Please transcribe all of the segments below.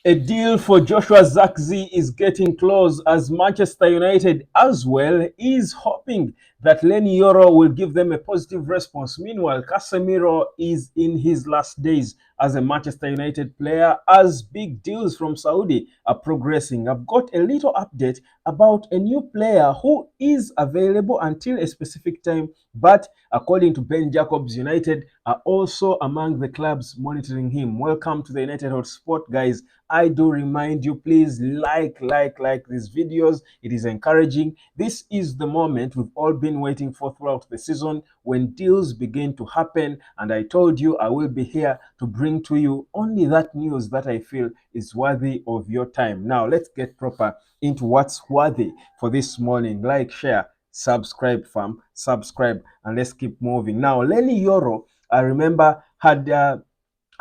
A deal for Joshua Zirkzee is getting close as Manchester United as well is hoping that Leny Yoro will give them a positive response. Meanwhile, Casemiro is in his last days as a Manchester United player as big deals from Saudi are progressing. I've got a little update about a new player who is available until a specific time, but according to Ben Jacobs, United are also among the clubs monitoring him. Welcome to the United Hotspot, guys. I do remind you, please like these videos. It is encouraging. This is the moment we've all been waiting for throughout the season when deals begin to happen. And I told you I will be here to bring to you only that news that I feel is worthy of your time. Now, let's get proper into what's worthy for this morning. Like, share, subscribe, fam. Subscribe, and let's keep moving. Now, Leny Yoro, I remember, had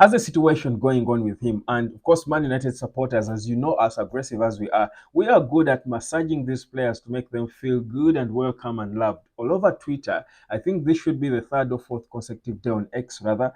has a situation going on with him. And of course, Man United supporters, as you know, as aggressive as we are good at massaging these players to make them feel good and welcome and loved. All over Twitter, I think this should be the third or fourth consecutive day on X, rather,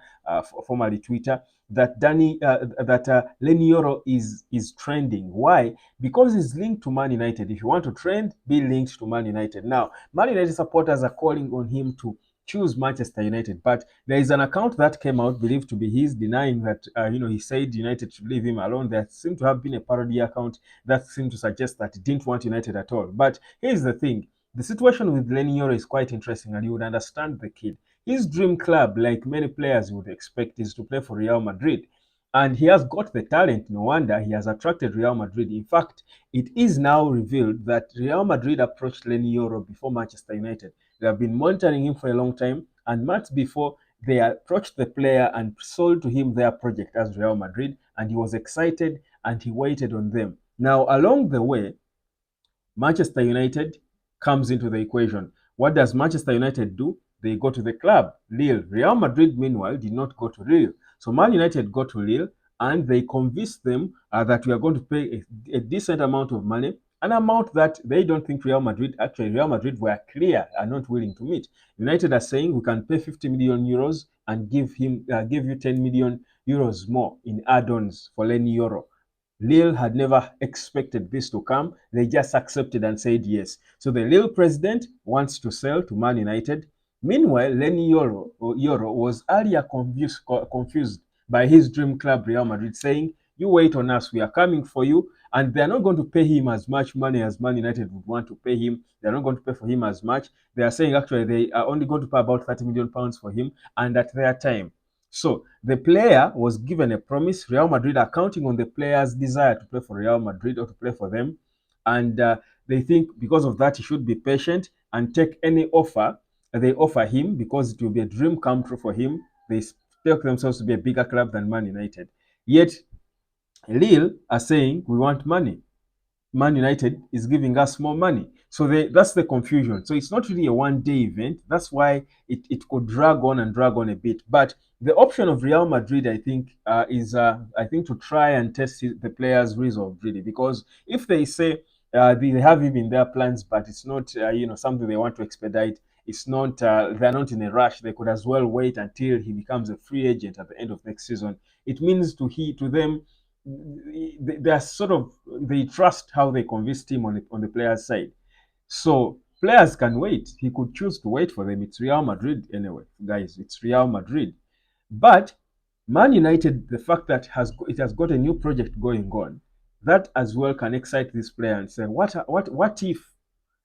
formerly Twitter, that Leny Yoro is trending. Why? Because he's linked to Man United. If you want to trend, be linked to Man United. Now, Man United supporters are calling on him to choose Manchester United, but there is an account that came out believed to be his denying that he said United should leave him alone. There seemed to have been a parody account that seemed to suggest that he didn't want United at all. But here's the thing: the situation with Leny Yoro is quite interesting, and you would understand the kid. His dream club, like many players would expect, is to play for Real Madrid. And he has got the talent. No wonder he has attracted Real Madrid. In fact, it is now revealed that Real Madrid approached Leny Yoro before Manchester United. They have been monitoring him for a long time, and months before, they approached the player and sold to him their project as Real Madrid, and he was excited and he waited on them. Now, along the way, Manchester United comes into the equation. What does Manchester United do? They go to the club, Lille. Real Madrid, meanwhile, did not go to Lille. So Man United go to Lille and they convinced them that we are going to pay a decent amount of money, an amount that they don't think Real Madrid were clear are not willing to meet. United are saying we can pay 50 million euros and give you 10 million euros more in add-ons for Leny Yoro. Lille had never expected this to come. They just accepted and said yes. So the Lille president wants to sell to Man United. Meanwhile, Leny Yoro was earlier confused by his dream club, Real Madrid, saying, you wait on us, we are coming for you. And they're not going to pay him as much money as Man United would want to pay him. They're not going to pay for him as much. They are saying actually they are only going to pay about £30 million for him and at their time. So the player was given a promise. Real Madrid are counting on the player's desire to play for Real Madrid or to play for them. And they think because of that, he should be patient and take any offer they offer him because it will be a dream come true for him. They expect themselves to be a bigger club than Man United. Yet Lille are saying, we want money. Man United is giving us more money. So that's the confusion. So it's not really a one-day event. That's why it could drag on and drag on a bit. But the option of Real Madrid, I think, is to try and test the players' resolve, really. Because if they say they have him in their plans, but it's not something they want to expedite, it's not they're not in a rush. They could as well wait until he becomes a free agent at the end of next season. It means to them they are they trust how they convinced him on the player's side. So players can wait. He could choose to wait for them. It's Real Madrid anyway, guys. It's Real Madrid. But Man United, the fact that it has got a new project going on, that as well can excite this player and say, what if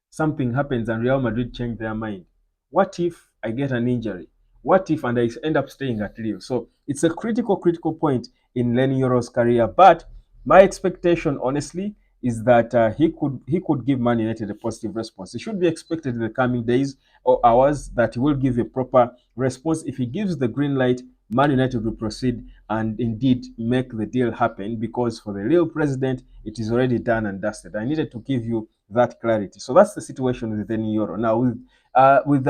something happens and Real Madrid change their mind? What if I get an injury? What if and I end up staying at Lille? So it's a critical point in Leny Yoro's career. But my expectation, honestly, is that he could give Man United a positive response. It should be expected in the coming days or hours that he will give a proper response. If he gives the green light, Man United will proceed and indeed make the deal happen, because for the real president, it is already done and dusted. I needed to give you that clarity. So that's the situation with Leny Yoro. Now with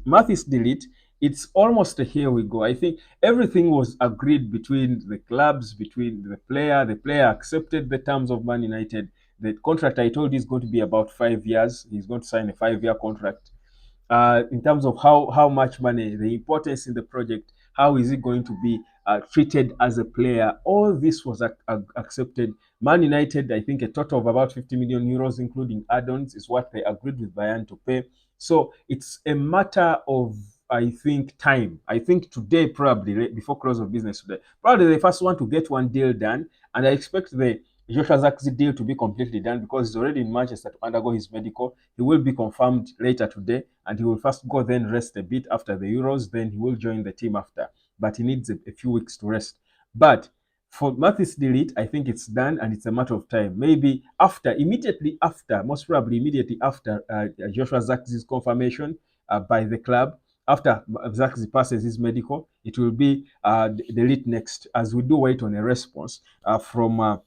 Mathis delete, it's almost a here we go. I think everything was agreed between the clubs, between the player. The player accepted the terms of Man United. The contract I told you is going to be about 5 years. He's going to sign a 5-year contract. In terms of how much money, the importance in the project, how is it going to be treated as a player. All this was accepted. Man United, I think a total of about 50 million euros, including add-ons, is what they agreed with Bayern to pay. So it's a matter of, I think, time. I think today, probably before close of business today, probably they first want to get one deal done, and I expect the Joshua Zirkzee deal to be completely done because he's already in Manchester to undergo his medical. He will be confirmed later today, and he will first go then rest a bit after the Euros. Then he will join the team after, but he needs a few weeks to rest. But for Mathis de Ligt, I think it's done, and it's a matter of time. Maybe after, immediately after, most probably immediately after Joshua Zirkzee's confirmation by the club, after Zirkzee passes his medical, it will be de Ligt next, as we do wait on a response from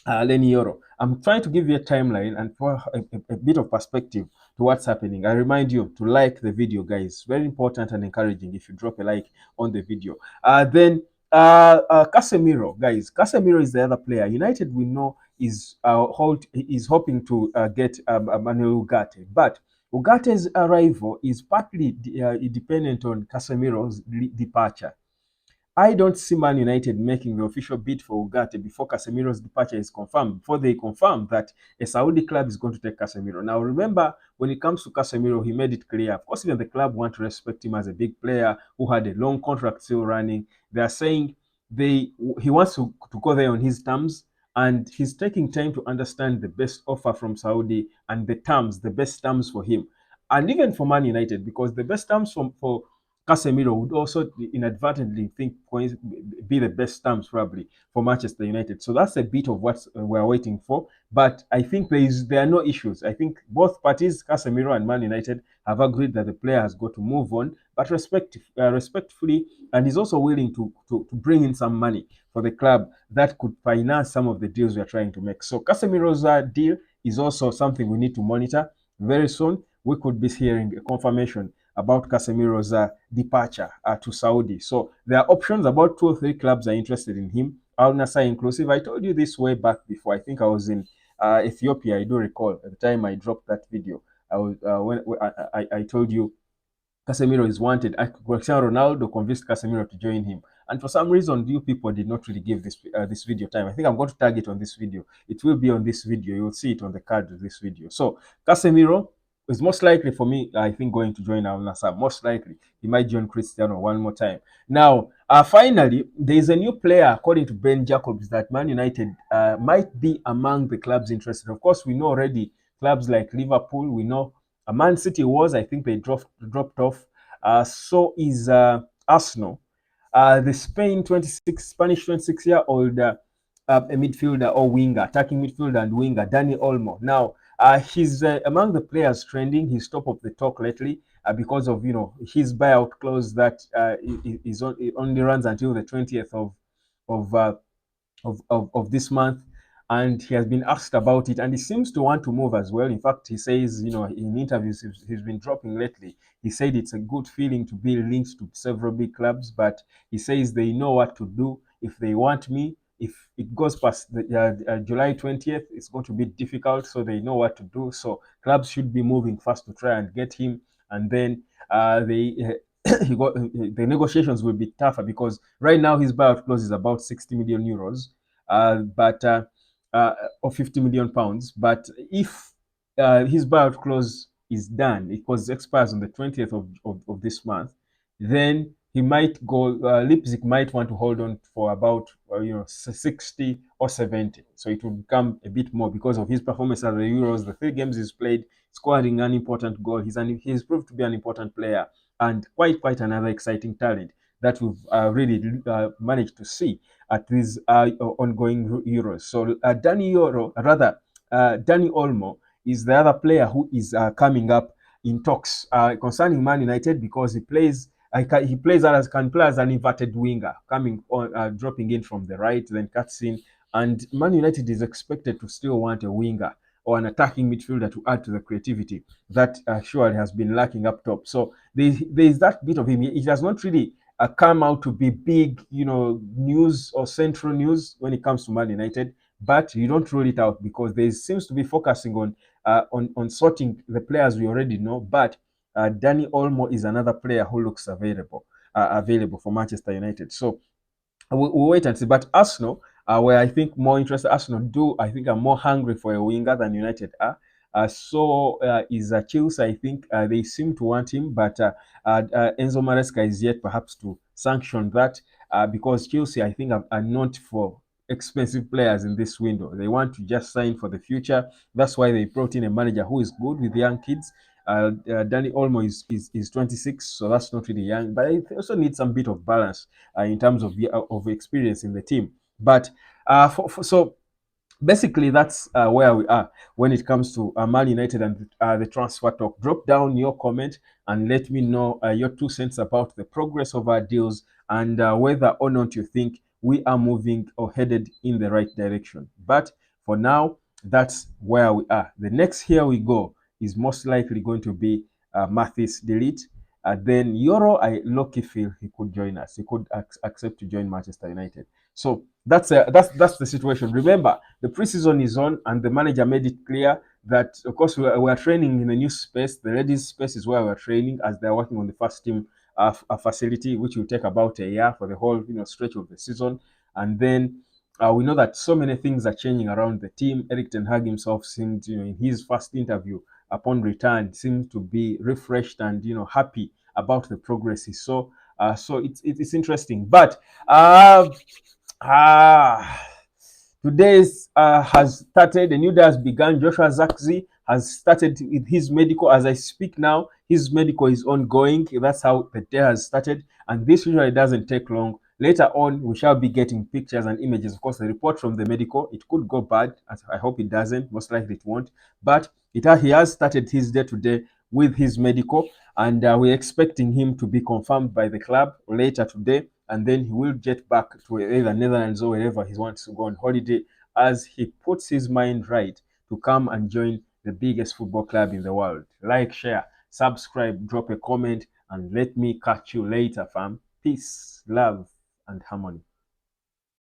Leny Yoro. I'm trying to give you a timeline and for a bit of perspective to what's happening. I remind you to like the video, guys. Very important and encouraging if you drop a like on the video. Then Casemiro, guys. Casemiro is the other player. United, we know, is hoping to get Manuel Ugarte, but Ugarte's arrival is partly dependent on Casemiro's departure. I don't see Man United making the official bid for Ugarte before Casemiro's departure is confirmed, before they confirm that a Saudi club is going to take Casemiro. Now, remember, when it comes to Casemiro, he made it clear. Of course, even the club want to respect him as a big player who had a long contract still running. They are saying he wants to go there on his terms, and he's taking time to understand the best offer from Saudi and the best terms for him. And even for Man United, because the best terms for Casemiro would also inadvertently be the best terms probably for Manchester United. So that's a bit of what we're waiting for. But I think there are no issues. I think both parties, Casemiro and Man United, have agreed that the player has got to move on, but respectfully, and he's also willing to bring in some money for the club that could finance some of the deals we are trying to make. So Casemiro's deal is also something we need to monitor. Very soon, we could be hearing a confirmation about Casemiro's departure to Saudi. So there are options. About 2 or 3 clubs are interested in him, Al Nassr inclusive. I told you this way back before. I think I was in Ethiopia. I do recall at the time I dropped that video. I told you Casemiro is wanted. Cristiano Ronaldo convinced Casemiro to join him. And for some reason, you people did not really give this video time. I think I'm going to tag it on this video. It will be on this video. You will see it on the card of this video. So Casemiro is most likely for me, I think, going to join Al Nassr. Most likely, he might join Cristiano one more time. Now, finally, there is a new player, according to Ben Jacobs, that Man United might be among the clubs interested. Of course, we know already clubs like Liverpool. We know Man City was, I think they dropped off. So is Arsenal. The Spanish 26-year-old a midfielder or winger, attacking midfielder and winger, Dani Olmo. Now, he's among the players trending. He's top of the talk lately because of his buyout clause that it only runs until the 20th of this month, and he has been asked about it, and he seems to want to move as well. In fact, he says, in interviews he's been dropping lately, he said it's a good feeling to be linked to several big clubs, but he says they know what to do if they want me. If it goes past the July 20th, it's going to be difficult, so they know what to do. So clubs should be moving fast to try and get him, and then the negotiations will be tougher because right now his buyout clause is about 60 million euros, or 50 million pounds. But if his buyout clause is done, because it expires on the 20th of this month, then he might go. Leipzig might want to hold on for about 60 or 70. So it will become a bit more because of his performance at the Euros. The 3 games he's played, scoring an important goal. He's proved to be an important player and quite another exciting talent that we've really managed to see at these ongoing Euros. So Dani Olmo is the other player who is coming up in talks concerning Man United because he can play as an inverted winger, coming on, dropping in from the right, then cuts in. And Man United is expected to still want a winger or an attacking midfielder to add to the creativity that surely has been lacking up top. So there is that bit of him. It has not really come out to be big, news or central news when it comes to Man United, but you don't rule it out because there seems to be focusing on sorting the players we already know. But Dani Olmo is another player who looks available for Manchester United. So we'll wait and see. But Arsenal, where I think more interested, Arsenal I think, are more hungry for a winger than United are. So is Chelsea. I think they seem to want him, but Enzo Maresca is yet perhaps to sanction that because Chelsea, I think, are not for expensive players in this window. They want to just sign for the future. That's why they brought in a manager who is good with young kids. Dani Olmo is 26, so that's not really young, but it also needs some bit of balance in terms of experience in the team. But so basically, that's where we are when it comes to Man United and the transfer talk. Drop down your comment and let me know your 2 cents about the progress of our deals and whether or not you think we are moving or headed in the right direction. But for now, that's where we are. The next Here We Go is most likely going to be Mathis Delete. Then Yoro, I lucky feel he could join us. He could accept to join Manchester United. So that's the situation. Remember, the preseason is on, and the manager made it clear that, of course, we are training in a new space. The ladies' space is where we are training, as they are working on the first team facility, which will take about a year for the whole stretch of the season. And then we know that so many things are changing around the team. Erik ten Hag himself seemed, in his first interview upon return, seemed to be refreshed and happy about the progress he saw. So it's interesting, but. Ah, today's has started. A new day has begun. Joshua Zirkzee has started with his medical. As I speak now, his medical is ongoing. That's how the day has started. And this usually doesn't take long. Later on, we shall be getting pictures and images. Of course, the report from the medical, it could go bad. I hope it doesn't. Most likely it won't. But he has started his day today with his medical. And we're expecting him to be confirmed by the club later today, and then he will get back to either Netherlands or wherever he wants to go on holiday as he puts his mind right to come and join the biggest football club in the world. Like, share, subscribe, drop a comment, and let me catch you later, fam. Peace, love, and harmony.